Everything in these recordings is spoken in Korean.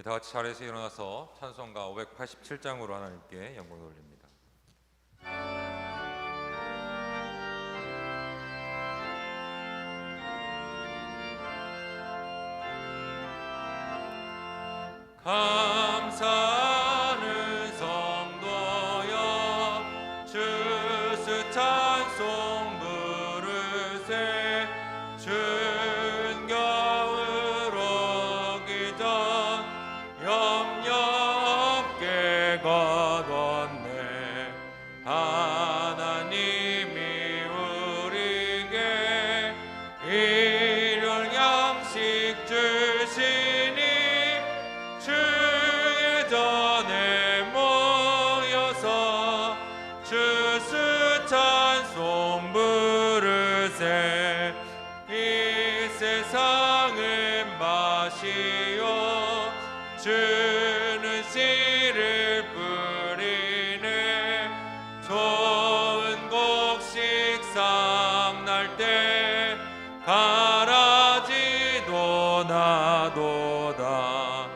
다 같이 자리에서 일어나서 찬송가 587장으로 하나님께 영광 돌립니다. 감사하는 성도여 주스 찬송 부르세 추운 겨울 오기 전 염려 없게 거뒀네. 하나님이 우리에게 일용 양식 주시니 주의 전에 모여서 주스 찬송 부르세. 이 세상은 마시오 주는 씨를 뿌리네. 좋은 곡식 싹날 때 가라지도 나도다.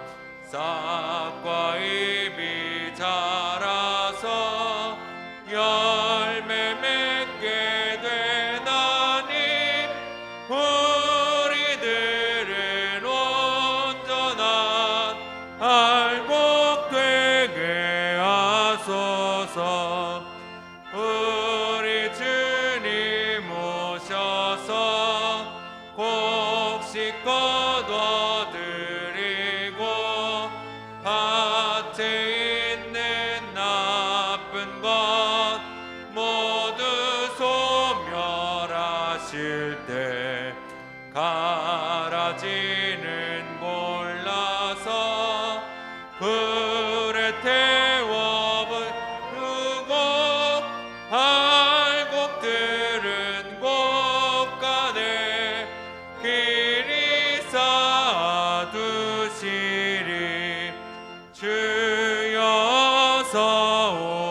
싹과 잎이 자라서 열매 맺게 되나니 우리들은 온전한 알곡 되게 하소서. 우리 주님 오셔서 곡식 거둬드리고 밭에 있는 나쁜 것 모두 소멸하실 때 가라지는 골라서 불에 태워 부르고 알곡들은 곳간에 길이 쌓아두시리. 주여서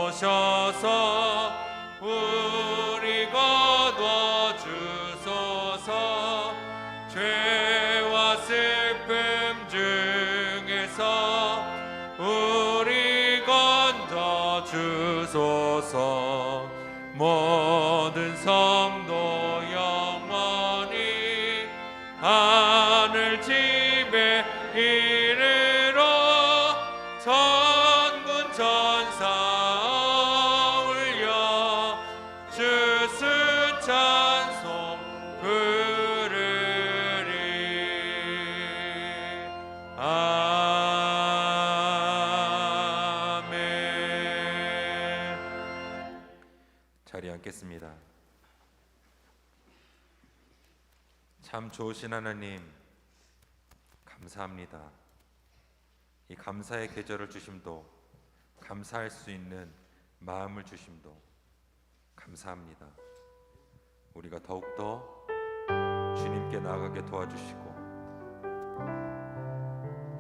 오셔서 우리 거둬 주소서. 죄와 슬픔 중에서 우리 건져 주소서. 모든 성도 영원히 하늘 집에 이르러 천군 천사 울려 주스 찬송 부르리. 아멘. 자리에 앉겠습니다. 참 좋으신 하나님 감사합니다. 이 감사의 계절을 주심도 감사할 수 있는 마음을 주심도 감사합니다. 우리가 더욱더 주님께 나아가게 도와주시고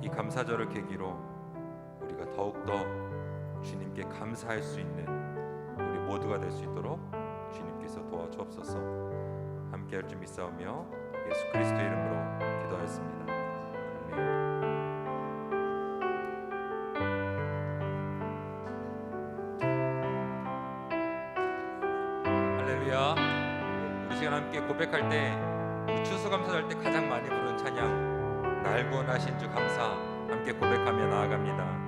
이 감사절을 계기로 우리가 더욱더 주님께 감사할 수 있는 우리 모두가 될 수 있도록 주님께서 도와주옵소서. 함께할 줄 믿사오며 예수 그리스도 이름으로 기도하였습니다. 아멘. 우리 시간 함께 고백할 때, 우리 추수감사할 때 가장 많이 부르는 찬양 날 구원하신 주 감사 함께 고백하며 나아갑니다.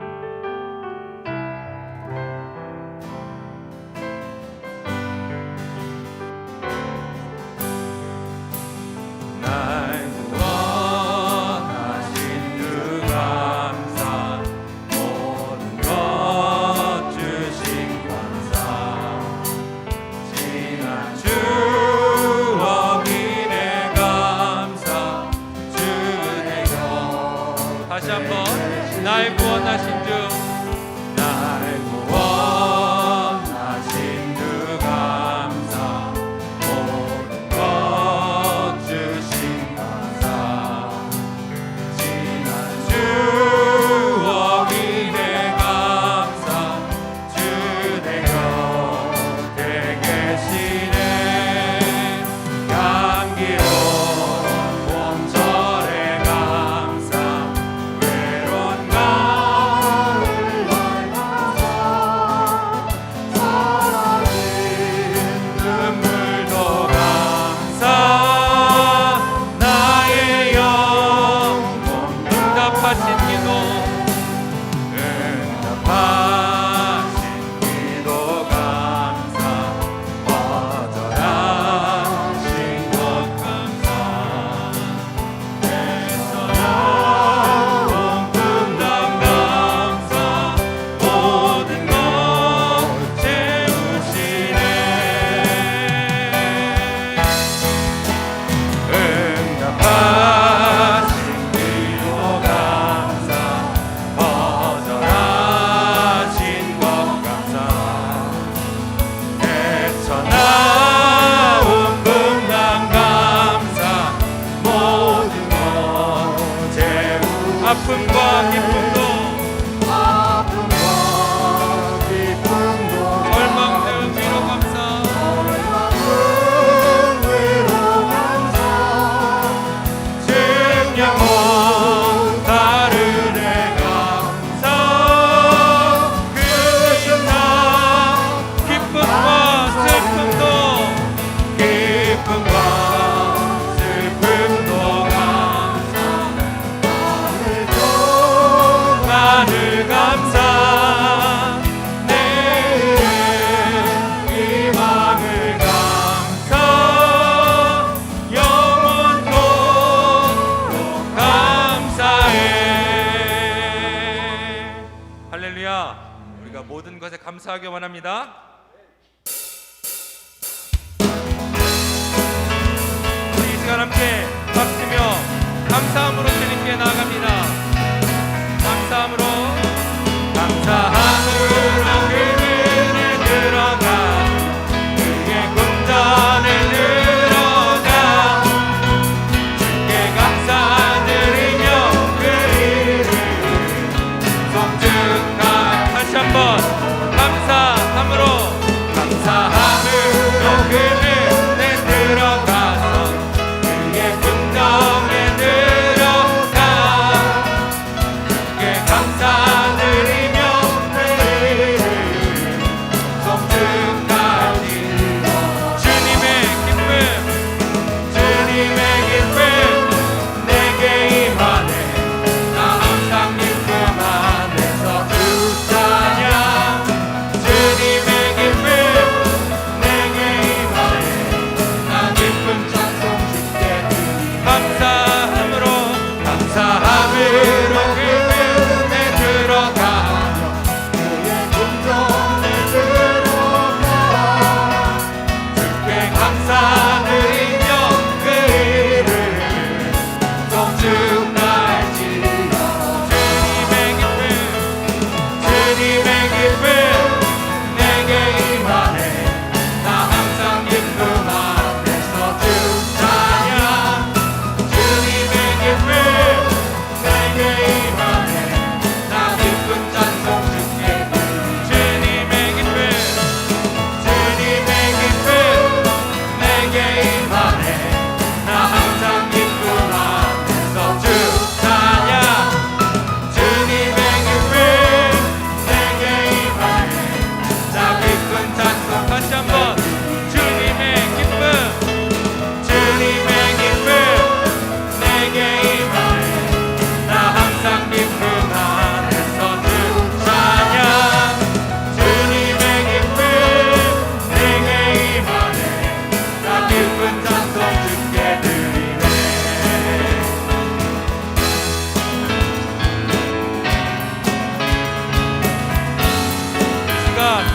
다시 한번 날 구원하신 우리가 모든 것에 감사하기 원합니다. 우리 이 시간 함께 박수며 감사함으로 주님께 나아갑니다. 감사함으로 그늘에 들어가 그의 궁전에 들어가 주께 감사드리며 그 이름 송축하 다시 한번 감사함으로 그늘에 들어가서 그의 궁전에 들어가 주께 감사드리며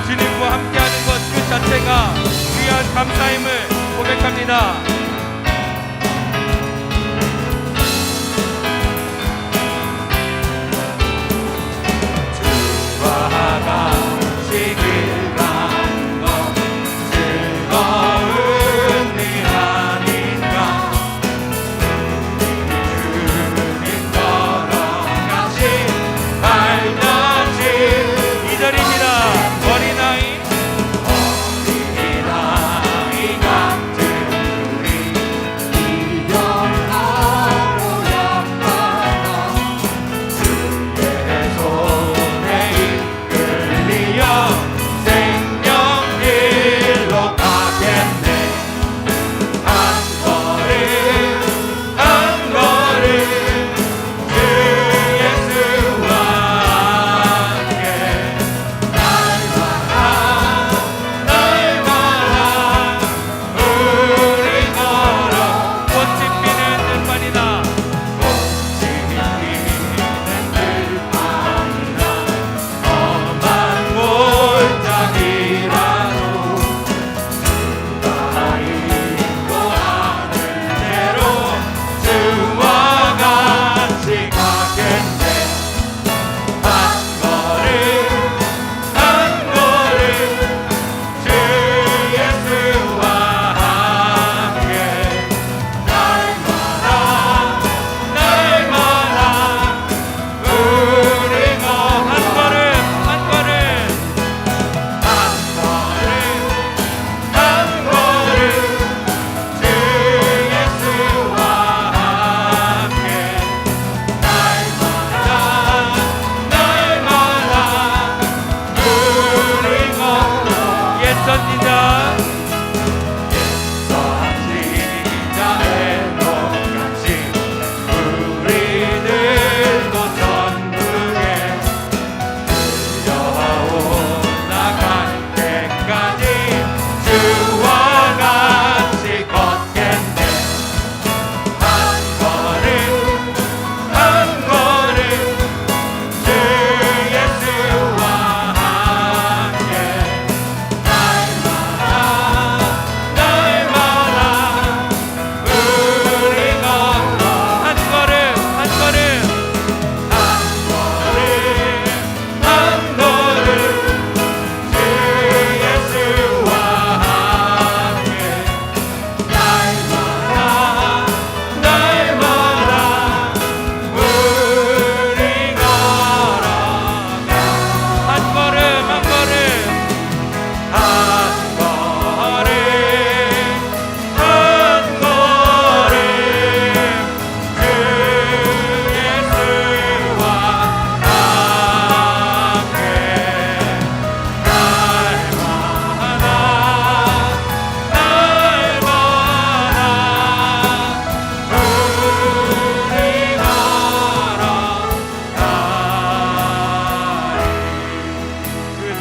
주님과 함께하는 것 그 자체가 귀한 감사임을 고백합니다. 주와 같이 길 가는 것 즐거운 일 아닌가. 주님 걸어가시 발자취 2절입니다. 어린아이 같은 우리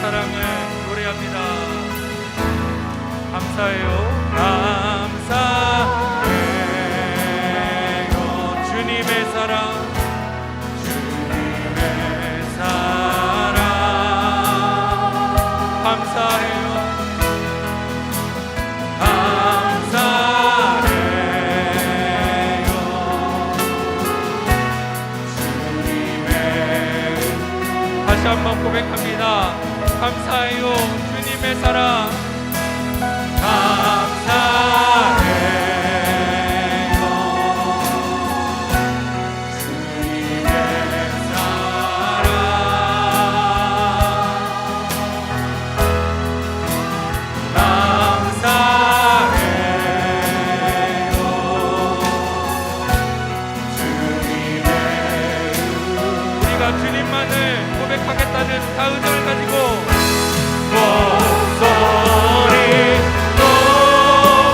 사랑을 노래합니다. 감사해요. 감사해요. 주님의 사랑, 주님의 사랑. 감사해요. 감사해요. 주님의 다시 한번 고백합니다. 감사해요. 주님의 사랑. 감사해요. 주님의 사랑. 감사해요. 주님의 우리가 주님만을 고백하겠다는 다의정을 가지고 목소리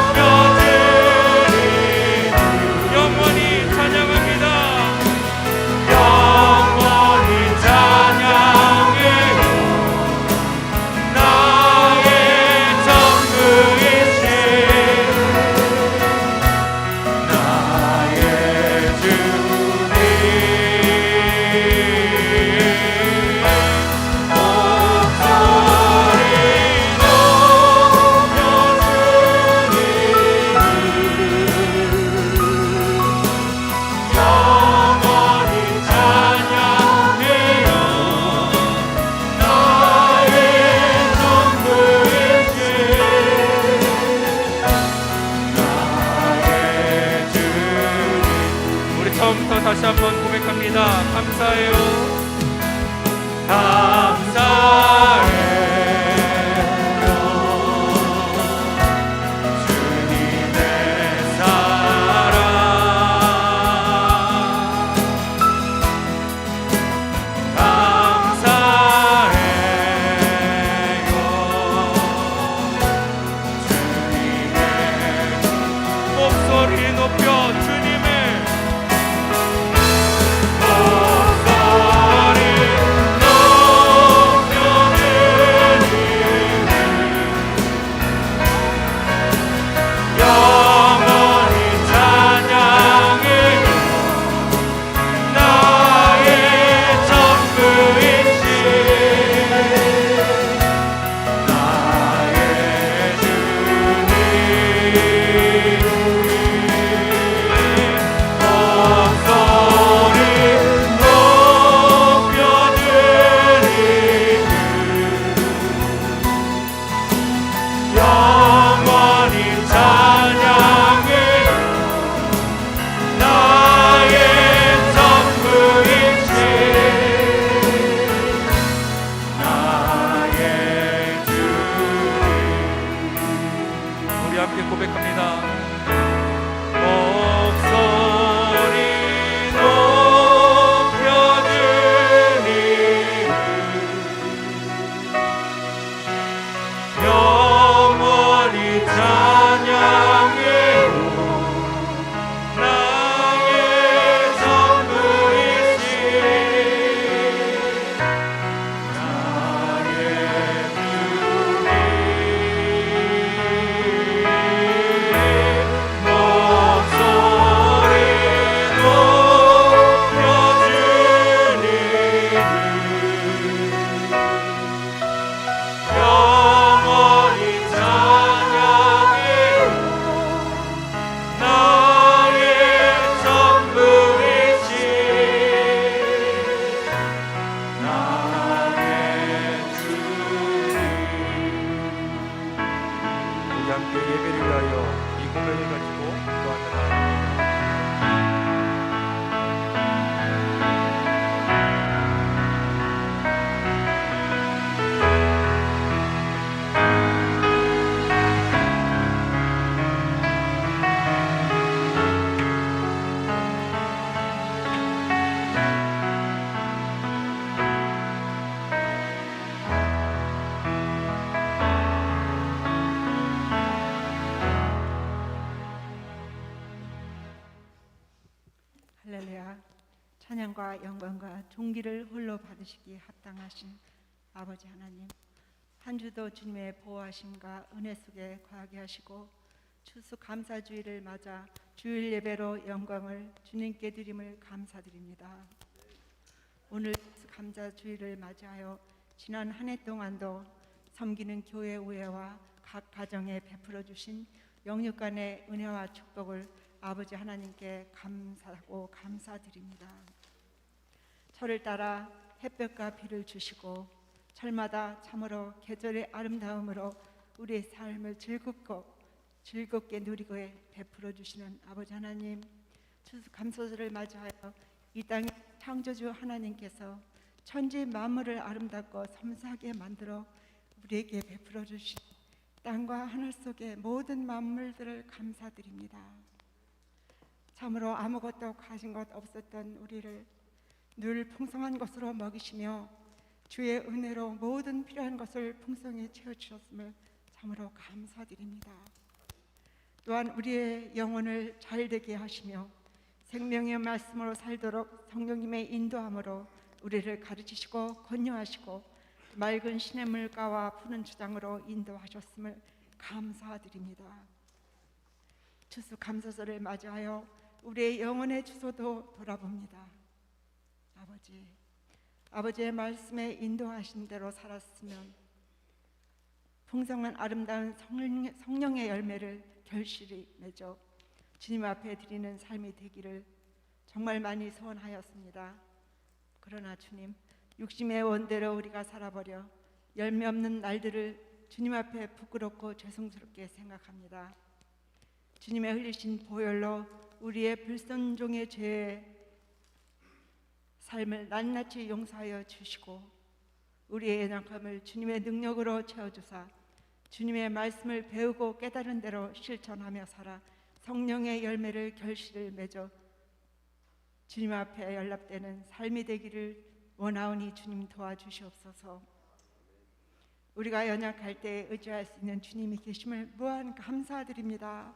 높여드리 영원히 찬양합니다. 영원히 찬양해요. 나의 전부이신 나의 주님. 처음부터 다시 한번 고백합니다. 감사해요. 감사해요. 주님의 사랑. 감사해요. 주님의 목소리 높여 주님의 찬양과 영광과 존귀를 홀로 받으시기에 합당하신 아버지 하나님, 한 주도 주님의 보호하심과 은혜 속에 거하게 하시고 추수 감사주일을 맞아 주일 예배로 영광을 주님께 드림을 감사드립니다. 오늘 추수 감사주일을 맞이하여 지난 한 해 동안도 섬기는 교회 우애와 각 가정에 베풀어 주신 영육간의 은혜와 축복을 아버지 하나님께 감사하고 감사드립니다. 철을 따라 햇볕과 비를 주시고 철마다 참으로 계절의 아름다움으로 우리의 삶을 즐겁게 누리고 베풀어 주시는 아버지 하나님, 추수 감사절을 맞이하여 이 땅의 창조주 하나님께서 천지 만물을 아름답고 섬세하게 만들어 우리에게 베풀어 주신 땅과 하늘 속의 모든 만물들을 감사드립니다. 참으로 아무것도 가진 것 없었던 우리를 늘 풍성한 것으로 먹이시며 주의 은혜로 모든 필요한 것을 풍성히 채워주셨음을 참으로 감사드립니다. 또한 우리의 영혼을 잘되게 하시며 생명의 말씀으로 살도록 성령님의 인도함으로 우리를 가르치시고 권유하시고 맑은 시냇물가와 푸른 주장으로 인도하셨음을 감사드립니다. 추수 감사절을 맞이하여 우리의 영혼의 주소도 돌아봅니다. 아버지의 말씀에 인도하신 대로 살았으면 풍성한 아름다운 성령의 열매를 결실이 맺어 주님 앞에 드리는 삶이 되기를 정말 많이 소원하였습니다. 그러나 주님, 육심의 원대로 우리가 살아버려 열매 없는 날들을 주님 앞에 부끄럽고 죄송스럽게 생각합니다. 주님의 흘리신 보혈로 우리의 불순종의 죄의 삶을 낱낱이 용서하여 주시고 우리의 연약함을 주님의 능력으로 채워주사 주님의 말씀을 배우고 깨달은 대로 실천하며 살아 성령의 열매를 결실을 맺어 주님 앞에 연락되는 삶이 되기를 원하오니 주님 도와주시옵소서. 우리가 연약할 때 의지할 수 있는 주님이 계심을 무한 감사드립니다.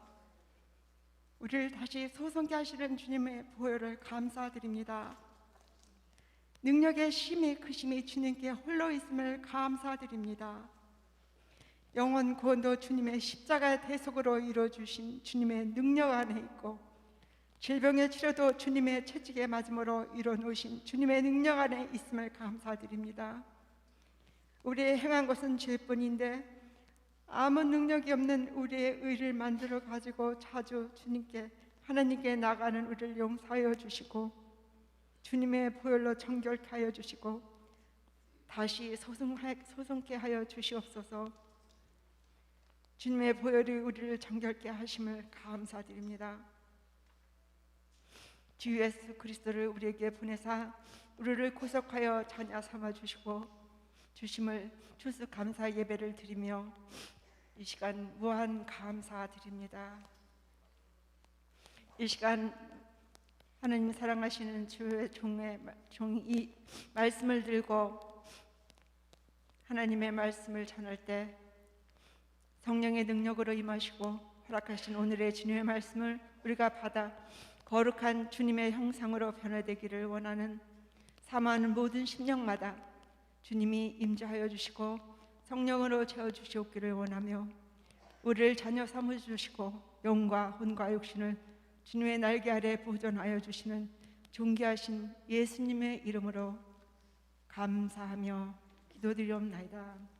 우리를 다시 소성케 하시는 주님의 보혈을 감사드립니다. 능력의 힘이 크심이 주님께 홀로 있음을 감사드립니다. 영원 구원도 주님의 십자가 대속으로 이루어주신 주님의 능력 안에 있고 질병의 치료도 주님의 채찍에 맞음으로 이루어놓으신 주님의 능력 안에 있음을 감사드립니다. 우리의 행한 것은 죄뿐인데 아무 능력이 없는 우리의 의를 만들어 가지고 자주 주님께 하나님께 나가는 우리를 용서하여 주시고 주님의 보혈로 정결케 하여 주시고 다시 소성케 하여 주시옵소서. 주님의 보혈이 우리를 정결케 하심을 감사드립니다. 주 예수 그리스도를 우리에게 보내사 우리를 구속하여 자녀 삼아 주심을 추수 감사 예배를 드리며 이 시간 무한 감사드립니다. 이 시간 하나님 사랑하시는 주의 종이 말씀을 들고 하나님의 말씀을 전할 때 성령의 능력으로 임하시고 허락하신 오늘의 주님의 말씀을 우리가 받아 거룩한 주님의 형상으로 변화되기를 원하는 사모하는 모든 심령마다 주님이 임재하여 주시고 성령으로 채워주시옵기를 원하며 우리를 자녀 삼아주시고 영과 혼과 육신을 주님의 날개 아래 보존하여 주시는 존귀하신 예수님의 이름으로 감사하며 기도드리옵나이다.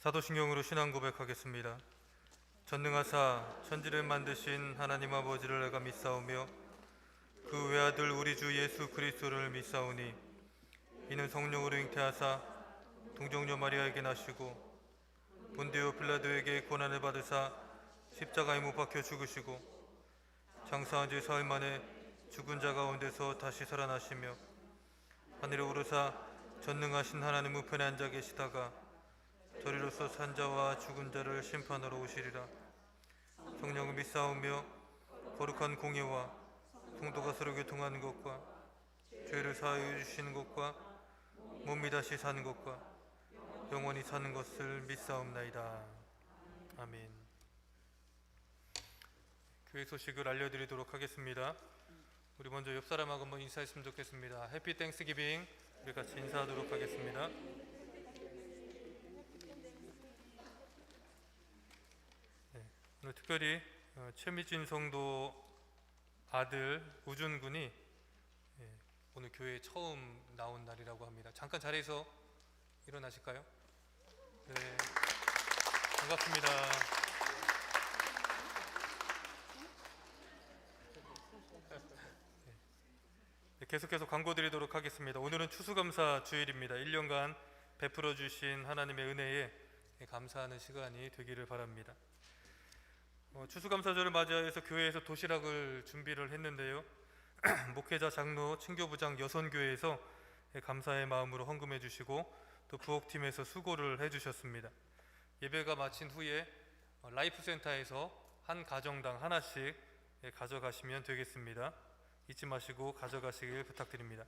사도신경으로 신앙 고백하겠습니다. 전능하사 천지를 만드신 하나님 아버지를 내가 믿사오며 그 외아들 우리 주 예수 그리스도를 믿사오니 이는 이는 성령으로 잉태하사 동정녀 마리아에게 나시고 본디오 빌라도에게 고난을 받으사 십자가에 못 박혀 죽으시고 장사한 지 사흘 만에 죽은 자 가운데서 다시 살아나시며 하늘에 오르사 전능하신 하나님 우편에 앉아 계시다가 저리로서 산 자와 죽은 자를 심판하러 오시리라. 성령을 믿사오며 거룩한 공예와 성도가 서로 교통하는 것과 죄를 사하여 주시는 것과 몸이 다시 사는 것과 영원히 사는 것을 믿사옵나이다. 아멘. 교회 소식을 알려드리도록 하겠습니다. 우리 먼저 옆 사람하고 한번 인사했으면 좋겠습니다. 해피 땡스기빙. 우리 같이 인사하도록 하겠습니다. 네, 오늘 특별히 최미진 성도 아들 우준 군이 오늘 교회에 처음 나온 날이라고 합니다. 잠깐 자리에서 일어나실까요? 네, 반갑습니다. 네, 계속해서 광고 드리도록 하겠습니다. 오늘은 추수감사 주일입니다. 1년간 베풀어 주신 하나님의 은혜에 감사하는 시간이 되기를 바랍니다. 추수감사절을 맞이해서 교회에서 도시락을 준비를 했는데요. 목회자, 장로, 친교부장 여선교회에서 감사의 마음으로 헌금해 주시고 또 부엌팀에서 수고를 해주셨습니다. 예배가 마친 후에 라이프센터에서 한 가정당 하나씩 가져가시면 되겠습니다. 잊지 마시고 가져가시길 부탁드립니다.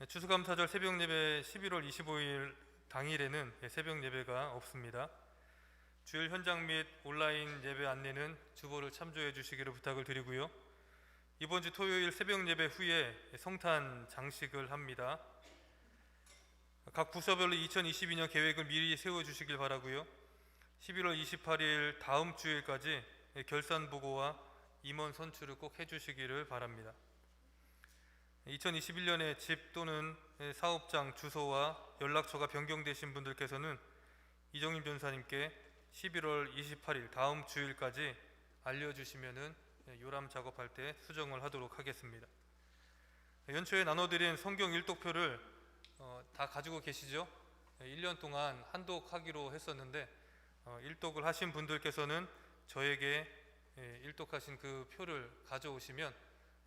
추수감사절 새벽예배 11월 25일 당일에는 새벽 예배가 없습니다. 주일 현장 및 온라인 예배 안내는 주보를 참조해 주시기를 부탁을 드리고요. 이번 주 토요일 새벽 예배 후에 성탄 장식을 합니다. 각 부서별로 2022년 계획을 미리 세워주시길 바라고요. 11월 28일 다음 주일까지 결산 보고와 임원 선출을 꼭 해주시기를 바랍니다. 2021년에 집 또는 사업장 주소와 연락처가 변경되신 분들께서는 이정임 변사님께 11월 28일 다음 주일까지 알려주시면은 요람 작업할 때 수정을 하도록 하겠습니다. 연초에 나눠드린 성경 일독표를 다 가지고 계시죠? 1년 동안 한독하기로 했었는데 일독을 하신 분들께서는 저에게 일독하신 그 표를 가져오시면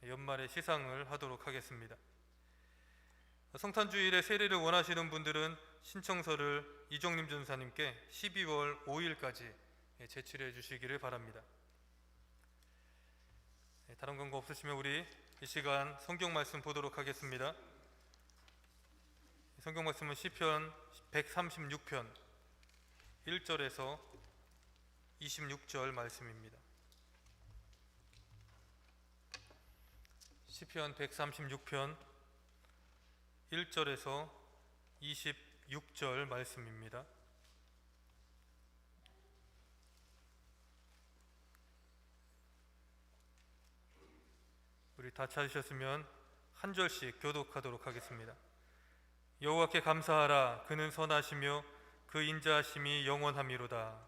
연말에 시상을 하도록 하겠습니다. 성탄주일에 세례를 원하시는 분들은 신청서를 이정림 전사님께 12월 5일까지 제출해 주시기를 바랍니다. 다른 광고 없으시면 우리 이 시간 성경 말씀 보도록 하겠습니다. 성경 말씀은 시편 136편 1절에서 26절 말씀입니다. 시편 136편 1절에서 26절 말씀입니다. 우리 다 찾으셨으면 한 절씩 교독하도록 하겠습니다. 여호와께 감사하라. 그는 선하시며 그 인자하심이 영원함이로다.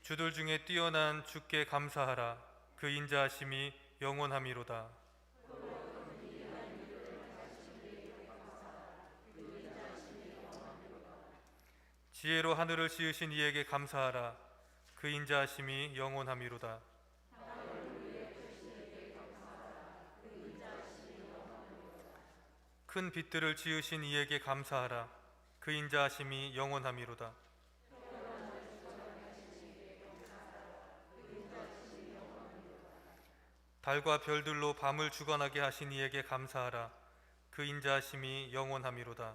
주들 중에 뛰어난 주께 감사하라. 그 인자하심이 영원함이로다. 지혜로 하늘을 지으신 이에게 감사하라. 그 인자하심이 영원함이로다. 큰 빛들을 지으신 이에게 감사하라. 그 인자하심이 영원함이로다. 달과 별들로 밤을 주관하게 하신 이에게 감사하라. 그 인자하심이 영원함이로다.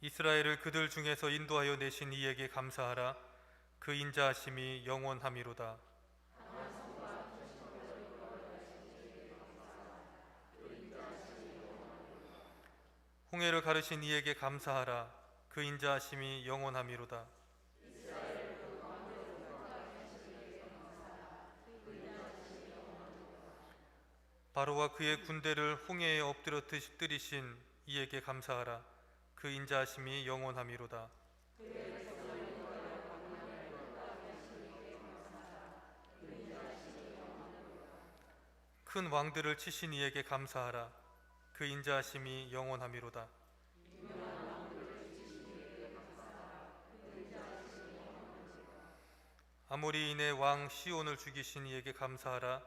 이스라엘을 그들 중에서 인도하여 내신 이에게 감사하라. 그 인자하심이 영원함이로다. 홍해를 가르신 이에게 감사하라. 그 인자하심이 영원함이로다. 바로와 그의 군대를 홍해에 엎드러뜨리신 이에게 감사하라. 그 인자하심이 영원함이로다. 큰 왕들을 치신 이에게 감사하라. 그 인자하심이 영원함이로다. 아모리인의 왕 시온을 죽이신 이에게 감사하라.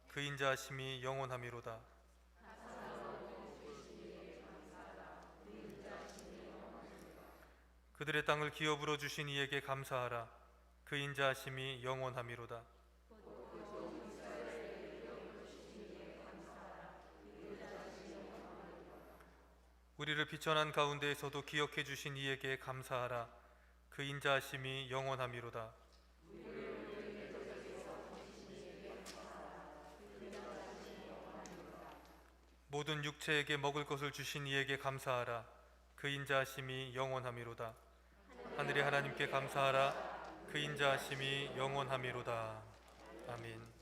그 인자하심이 영원함이로다. 그들의 땅을 기업으로 주신 이에게 감사하라. 그 인자하심이 영원함이로다. 우리를 비천한 가운데에서도 기억해 주신 이에게 감사하라. 그 인자하심이 영원함이로다. 모든 육체에게 먹을 것을 주신 이에게 감사하라. 그 인자하심이 영원함이로다. 하늘의 하나님께 감사하라. 그 인자하심이 영원함이로다. 아멘.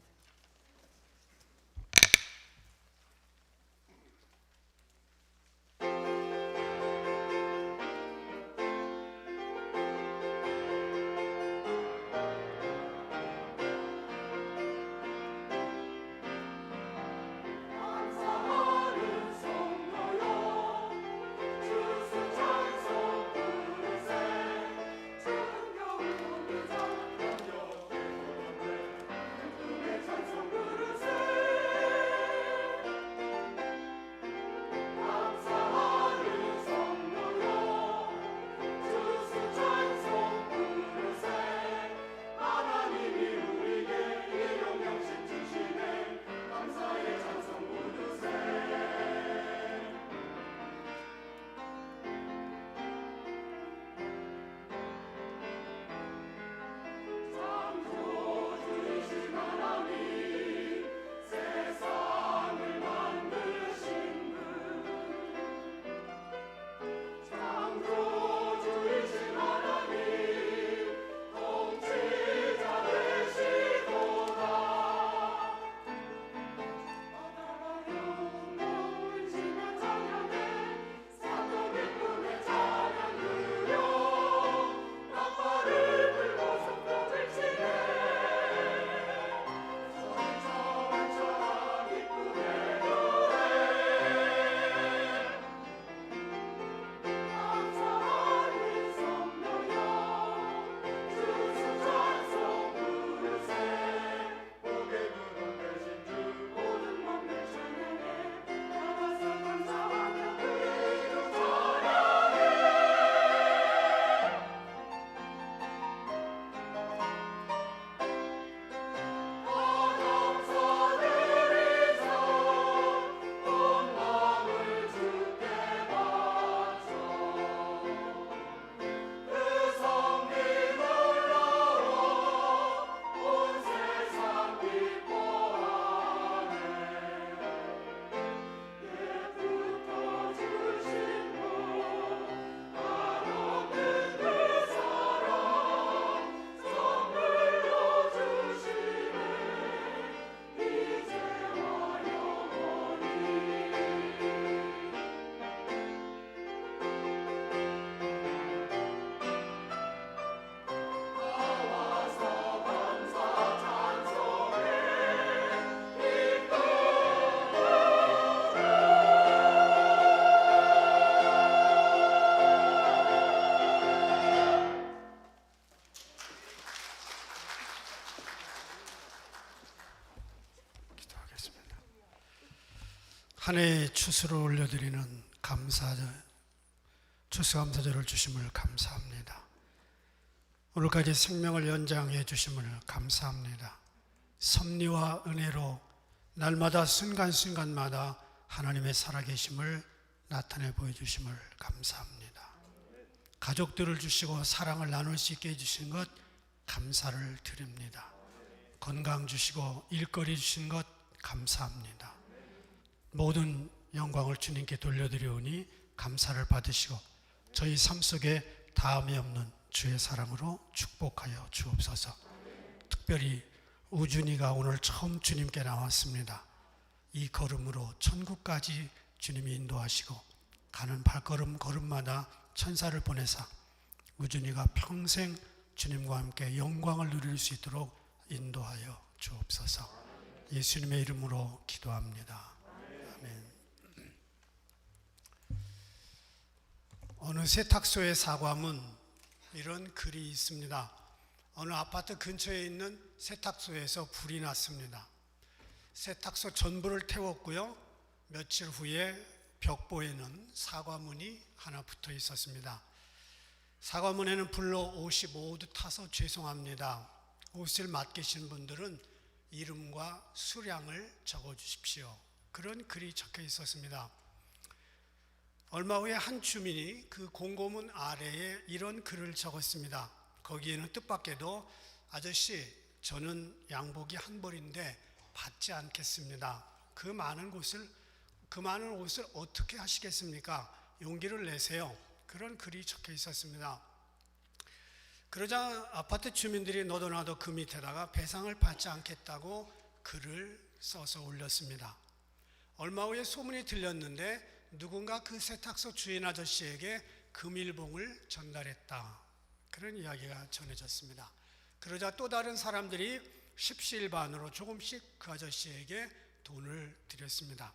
한 해의 추수를 올려드리는 추수감사절을 주심을 감사합니다. 오늘까지 생명을 연장해 주심을 감사합니다. 섭리와 은혜로 날마다 순간순간마다 하나님의 살아계심을 나타내 보여주심을 감사합니다. 가족들을 주시고 사랑을 나눌 수 있게 해주신 것 감사를 드립니다. 건강 주시고 일거리 주신 것 감사합니다. 모든 영광을 주님께 돌려드리오니 감사를 받으시고 저희 삶 속에 다함이 없는 주의 사랑으로 축복하여 주옵소서. 특별히 우준이가 오늘 처음 주님께 나왔습니다. 이 걸음으로 천국까지 주님이 인도하시고 가는 발걸음 걸음마다 천사를 보내사 우준이가 평생 주님과 함께 영광을 누릴 수 있도록 인도하여 주옵소서. 예수님의 이름으로 기도합니다. 아멘. 어느 세탁소의 사과문 이런 글이 있습니다. 어느 아파트 근처에 있는 세탁소에서 불이 났습니다. 세탁소 전부를 태웠고요. 며칠 후에 벽보에는 사과문이 하나 붙어 있었습니다. 사과문에는 불로 옷이 모두 타서 죄송합니다. 옷을 맡기신 분들은 이름과 수량을 적어 주십시오. 그런 글이 적혀 있었습니다. 얼마 후에 한 주민이 그 공고문 아래에 이런 글을 적었습니다. 거기에는 뜻밖에도 아저씨, 저는 양복이 한 벌인데 받지 않겠습니다. 그 많은 옷을 어떻게 하시겠습니까? 용기를 내세요. 그런 글이 적혀 있었습니다. 그러자 아파트 주민들이 너도나도 그 밑에다가 배상을 받지 않겠다고 글을 써서 올렸습니다. 얼마 후에 소문이 들렸는데 누군가 그 세탁소 주인 아저씨에게 금일봉을 전달했다. 그런 이야기가 전해졌습니다. 그러자 또 다른 사람들이 십시일반으로 조금씩 그 아저씨에게 돈을 드렸습니다.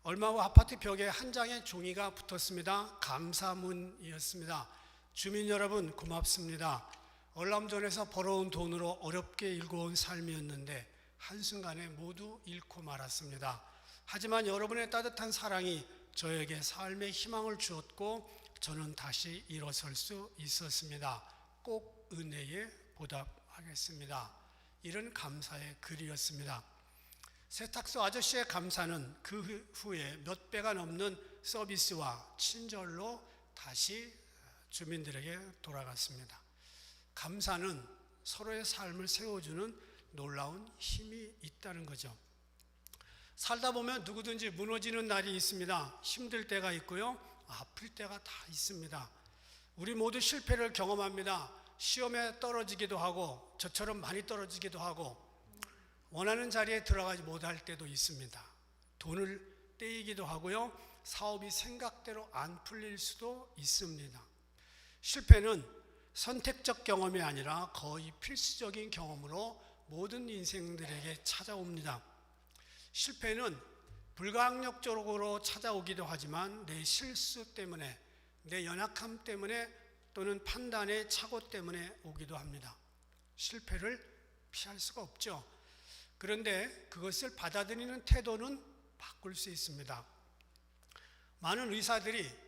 얼마 후 아파트 벽에 한 장의 종이가 붙었습니다. 감사문이었습니다. 주민 여러분 고맙습니다. 얼람전에서 벌어온 돈으로 어렵게 일궈온 삶이었는데 한순간에 모두 잃고 말았습니다. 하지만 여러분의 따뜻한 사랑이 저에게 삶의 희망을 주었고 저는 다시 일어설 수 있었습니다. 꼭 은혜에 보답하겠습니다. 이런 감사의 글이었습니다. 세탁소 아저씨의 감사는 그 후에 몇 배가 넘는 서비스와 친절로 다시 주민들에게 돌아갔습니다. 감사는 서로의 삶을 세워주는 놀라운 힘이 있다는 거죠. 살다 보면 누구든지 무너지는 날이 있습니다. 힘들 때가 있고요. 아플 때가 다 있습니다. 우리 모두 실패를 경험합니다. 시험에 떨어지기도 하고 저처럼 많이 떨어지기도 하고 원하는 자리에 들어가지 못할 때도 있습니다. 돈을 떼이기도 하고요. 사업이 생각대로 안 풀릴 수도 있습니다. 실패는 선택적 경험이 아니라 거의 필수적인 경험으로 모든 인생들에게 찾아옵니다. 실패는 불가항력적으로 찾아오기도 하지만 내 실수 때문에, 내 연약함 때문에 또는 판단의 착오 때문에 오기도 합니다. 실패를 피할 수가 없죠. 그런데 그것을 받아들이는 태도는 바꿀 수 있습니다. 많은 의사들이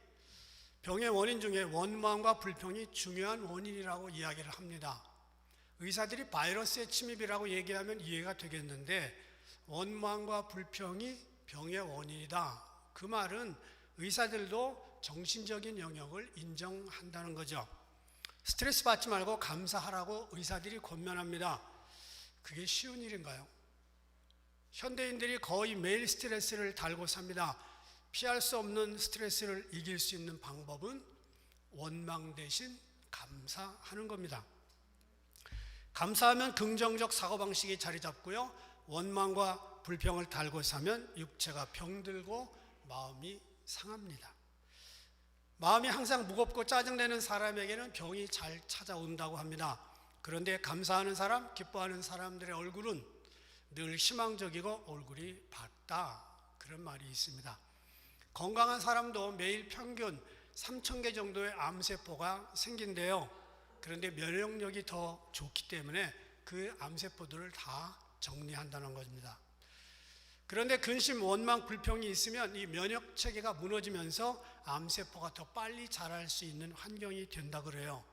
병의 원인 중에 원망과 불평이 중요한 원인이라고 이야기를 합니다. 의사들이 바이러스의 침입이라고 얘기하면 이해가 되겠는데 원망과 불평이 병의 원인이다. 그 말은 의사들도 정신적인 영역을 인정한다는 거죠. 스트레스 받지 말고 감사하라고 의사들이 권면합니다. 그게 쉬운 일인가요? 현대인들이 거의 매일 스트레스를 달고 삽니다. 피할 수 없는 스트레스를 이길 수 있는 방법은 원망 대신 감사하는 겁니다. 감사하면 긍정적 사고방식이 자리 잡고요. 원망과 불평을 달고 사면 육체가 병들고 마음이 상합니다. 마음이 항상 무겁고 짜증내는 사람에게는 병이 잘 찾아온다고 합니다. 그런데 감사하는 사람, 기뻐하는 사람들의 얼굴은 늘 희망적이고 얼굴이 밝다. 그런 말이 있습니다. 건강한 사람도 매일 평균 3,000개 정도의 암세포가 생긴대요. 그런데 면역력이 더 좋기 때문에 그 암세포들을 다 정리한다는 겁니다. 그런데 근심, 원망, 불평이 있으면 이 면역 체계가 무너지면서 암세포가 더 빨리 자랄 수 있는 환경이 된다 그래요.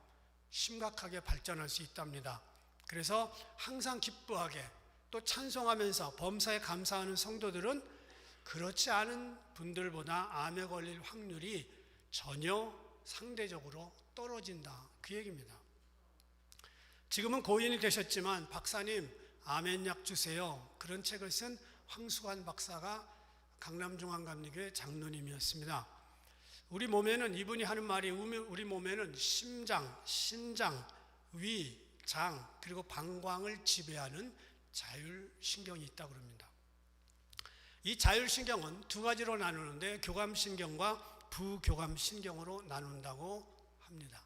심각하게 발전할 수 있답니다. 그래서 항상 기뻐하게 또 찬송하면서 범사에 감사하는 성도들은 그렇지 않은 분들보다 암에 걸릴 확률이 전혀 상대적으로 떨어진다. 그 얘기입니다. 지금은 고인이 되셨지만 박사님 아멘약 주세요. 그런 책을 쓴 황수관 박사가 강남중앙감리교회 장로님이었습니다. 우리 몸에는 이분이 하는 말이 우리 몸에는 심장, 신장, 위, 장 그리고 방광을 지배하는 자율신경이 있다고 합니다. 이 자율신경은 두 가지로 나누는데 교감신경과 부교감신경으로 나눈다고 합니다.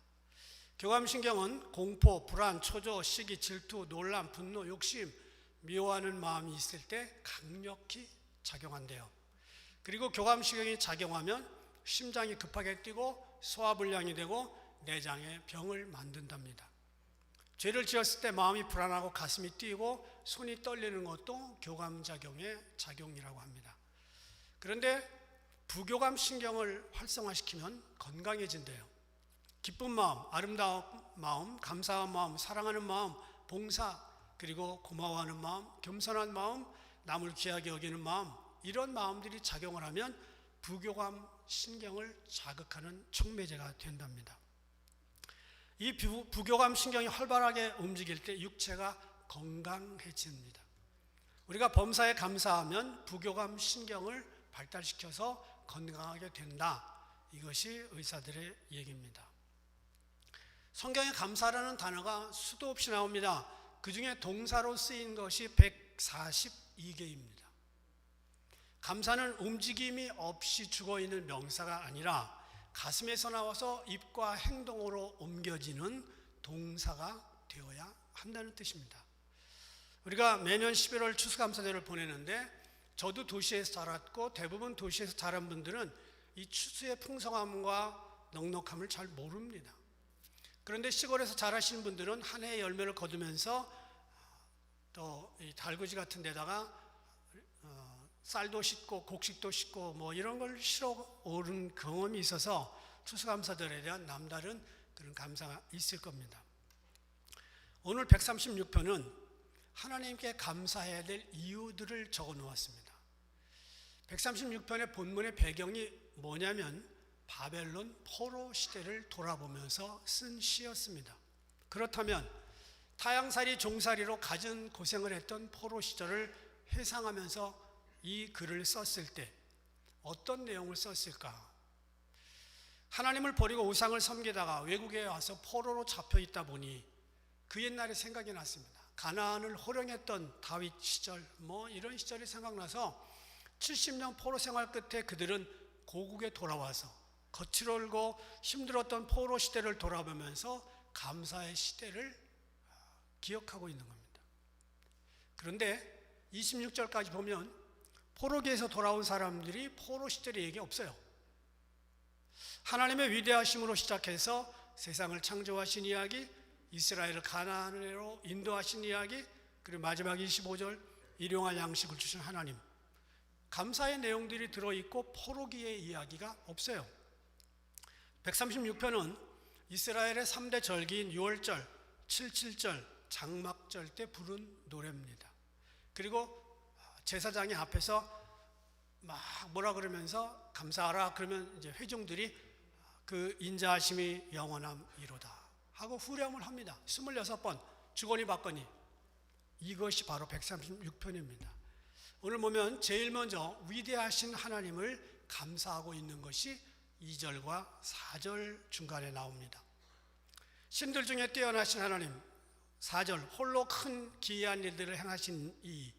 교감신경은 공포, 불안, 초조, 시기, 질투, 놀람, 분노, 욕심, 미워하는 마음이 있을 때 강력히 작용한대요. 그리고 교감신경이 작용하면 심장이 급하게 뛰고 소화불량이 되고 내장에 병을 만든답니다. 죄를 지었을 때 마음이 불안하고 가슴이 뛰고 손이 떨리는 것도 교감작용의 작용이라고 합니다. 그런데 부교감신경을 활성화시키면 건강해진대요. 기쁜 마음, 아름다운 마음, 감사한 마음, 사랑하는 마음, 봉사, 그리고 고마워하는 마음, 겸손한 마음, 남을 귀하게 여기는 마음, 이런 마음들이 작용을 하면 부교감신경을 자극하는 촉매제가 된답니다. 이 부교감신경이 활발하게 움직일 때 육체가 건강해집니다. 우리가 범사에 감사하면 부교감신경을 발달시켜서 건강하게 된다. 이것이 의사들의 얘기입니다. 성경에 감사라는 단어가 수도 없이 나옵니다. 그 중에 동사로 쓰인 것이 142개입니다. 감사는 움직임이 없이 죽어있는 명사가 아니라 가슴에서 나와서 입과 행동으로 옮겨지는 동사가 되어야 한다는 뜻입니다. 우리가 매년 11월 추수감사절을 보내는데 저도 도시에서 자랐고 대부분 도시에서 자란 분들은 이 추수의 풍성함과 넉넉함을 잘 모릅니다. 그런데 시골에서 자라신 분들은 한 해의 열매를 거두면서 또 이 달구지 같은 데다가 쌀도 싣고 곡식도 싣고 뭐 이런 걸 실어 오른 경험이 있어서 추수감사절에 대한 남다른 그런 감사가 있을 겁니다. 오늘 136편은 하나님께 감사해야 될 이유들을 적어 놓았습니다. 136편의 본문의 배경이 뭐냐면 바벨론 포로 시대를 돌아보면서 쓴 시였습니다. 그렇다면 타향살이 종살이로 갖은 고생을 했던 포로 시절을 회상하면서 이 글을 썼을 때 어떤 내용을 썼을까? 하나님을 버리고 우상을 섬기다가 외국에 와서 포로로 잡혀 있다 보니 그 옛날의 생각이 났습니다. 가나안을 호령했던 다윗 시절 뭐 이런 시절이 생각나서 70년 포로 생활 끝에 그들은 고국에 돌아와서 거칠고 힘들었던 포로 시대를 돌아보면서 감사의 시대를 기억하고 있는 겁니다. 그런데 26절까지 보면 포로기에서 돌아온 사람들이 포로 시절의 얘기 없어요. 하나님의 위대하심으로 시작해서 세상을 창조하신 이야기, 이스라엘을 가나안으로 인도하신 이야기, 그리고 마지막 25절 일용할 양식을 주신 하나님, 감사의 내용들이 들어있고 포로기의 이야기가 없어요. 136편은 이스라엘의 3대 절기인 6월절, 77절, 장막절 때 부른 노래입니다. 그리고 제사장이 앞에서 막 뭐라 그러면서 감사하라 그러면 이제 회중들이 그 인자하심이 영원함이로다 하고 후렴을 합니다. 26번 주거니 받거니. 이것이 바로 136편입니다. 오늘 보면 제일 먼저 위대하신 하나님을 감사하고 있는 것이 2절과 4절 중간에 나옵니다. 신들 중에 뛰어나신 하나님, 4절 홀로 큰 기이한 일들을 행하신 이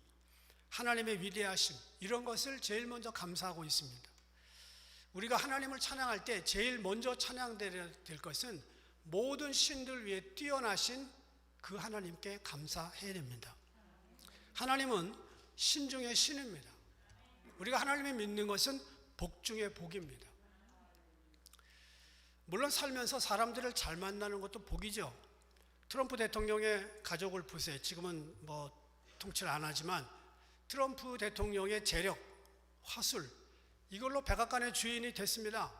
하나님의 위대하심, 이런 것을 제일 먼저 감사하고 있습니다. 우리가 하나님을 찬양할 때 제일 먼저 찬양되어야 될 것은 모든 신들 위에 뛰어나신 그 하나님께 감사해야 됩니다. 하나님은 신 중의 신입니다. 우리가 하나님을 믿는 것은 복 중의 복입니다. 물론 살면서 사람들을 잘 만나는 것도 복이죠. 트럼프 대통령의 가족을 보세요. 지금은 뭐 통치를 안 하지만 트럼프 대통령의 재력, 화술, 이걸로 백악관의 주인이 됐습니다.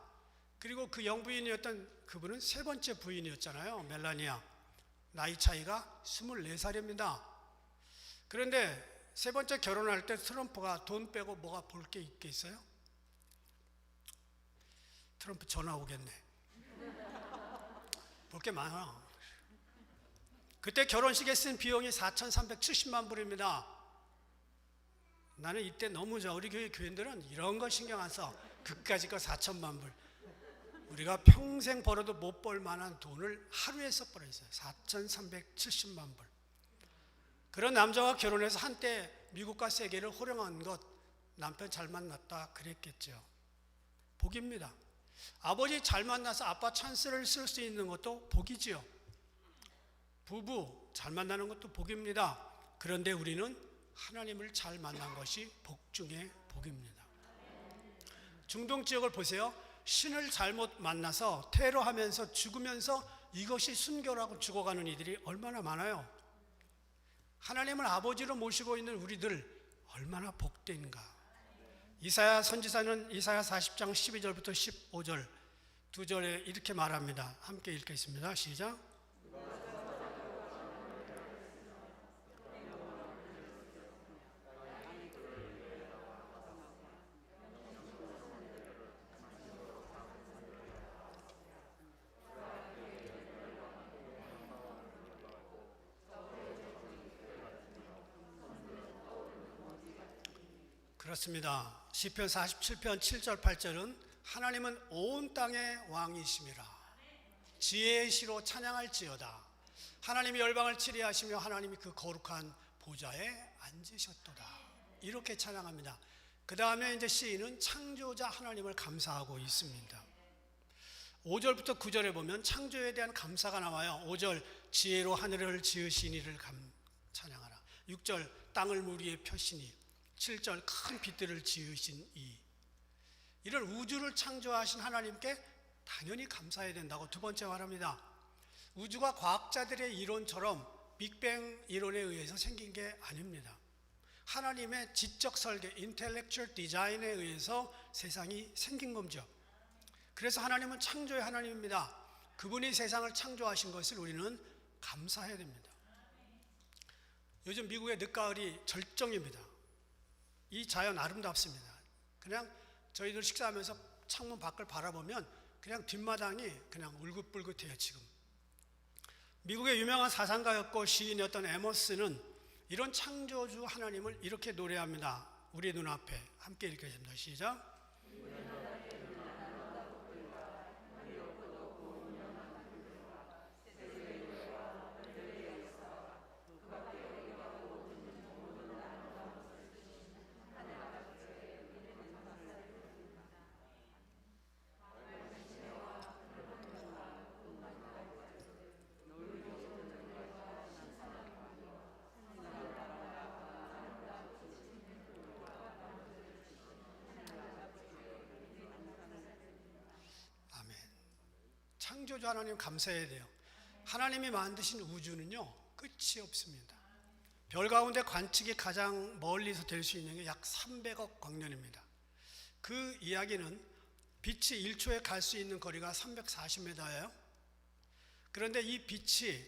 그리고 그 영부인이었던 그분은 세 번째 부인이었잖아요. 멜라니아. 나이 차이가 24살입니다. 그런데 세 번째 결혼할 때 트럼프가 돈 빼고 뭐가 볼 게 있겠어요? 트럼프 전화 오겠네. 볼 게 많아. 그때 결혼식에 쓴 비용이 4,370만 불입니다. 나는 이때 너무 우리 교회 교인들은 이런 거 신경 안 써. 그까짓 거 4천만 불. 우리가 평생 벌어도 못 벌 만한 돈을 하루에 써버렸어요. 4,370만 불. 그런 남자와 결혼해서 한때 미국과 세계를 호령한 것, 남편 잘 만났다 그랬겠죠. 복입니다. 아버지 잘 만나서 아빠 찬스를 쓸 수 있는 것도 복이지요. 부부 잘 만나는 것도 복입니다. 그런데 우리는 하나님을 잘 만난 것이 복 중에 복입니다. 중동 지역을 보세요. 신을 잘못 만나서 테러하면서 죽으면서 이것이 순교라고 죽어가는 이들이 얼마나 많아요. 하나님을 아버지로 모시고 있는 우리들 얼마나 복된가. 이사야 선지자는 이사야 40장 12절부터 15절 두 절에 이렇게 말합니다. 함께 읽겠습니다. 시작. 그렇습니다. 시편 47편 7절 8절은 하나님은 온 땅의 왕이심이라 지혜의 시로 찬양할지어다. 하나님이 열방을 치리하시며 하나님이 그 거룩한 보좌에 앉으셨도다. 이렇게 찬양합니다. 그 다음에 이제 시인은 창조자 하나님을 감사하고 있습니다. 5절부터 9절에 보면 창조에 대한 감사가 나와요. 5절 지혜로 하늘을 지으신 이를 찬양하라. 6절 땅을 물 위에 펴시니 7절 큰 빛들을 지으신 이런 우주를 창조하신 하나님께 당연히 감사해야 된다고 두 번째 말합니다. 우주가 과학자들의 이론처럼 빅뱅 이론에 의해서 생긴 게 아닙니다. 하나님의 지적 설계, 인텔렉츄얼 디자인에 의해서 세상이 생긴 거죠. 그래서 하나님은 창조의 하나님입니다. 그분이 세상을 창조하신 것을 우리는 감사해야 됩니다. 요즘 미국의 늦가을이 절정입니다. 이 자연 아름답습니다. 그냥 저희들 식사하면서 창문 밖을 바라보면 그냥 뒷마당이 그냥 울긋불긋해요. 지금 미국의 유명한 사상가였고 시인이었던 에머스는 이런 창조주 하나님을 이렇게 노래합니다. 우리 눈앞에 함께 읽겠습니다. 시작. 창조주 하나님 감사해야 돼요. 하나님이 만드신 우주는요 끝이 없습니다. 별 가운데 관측이 가장 멀리서 될 수 있는 게 약 300억 광년입니다. 그 이야기는 빛이 1초에 갈 수 있는 거리가 340m예요. 그런데 이 빛이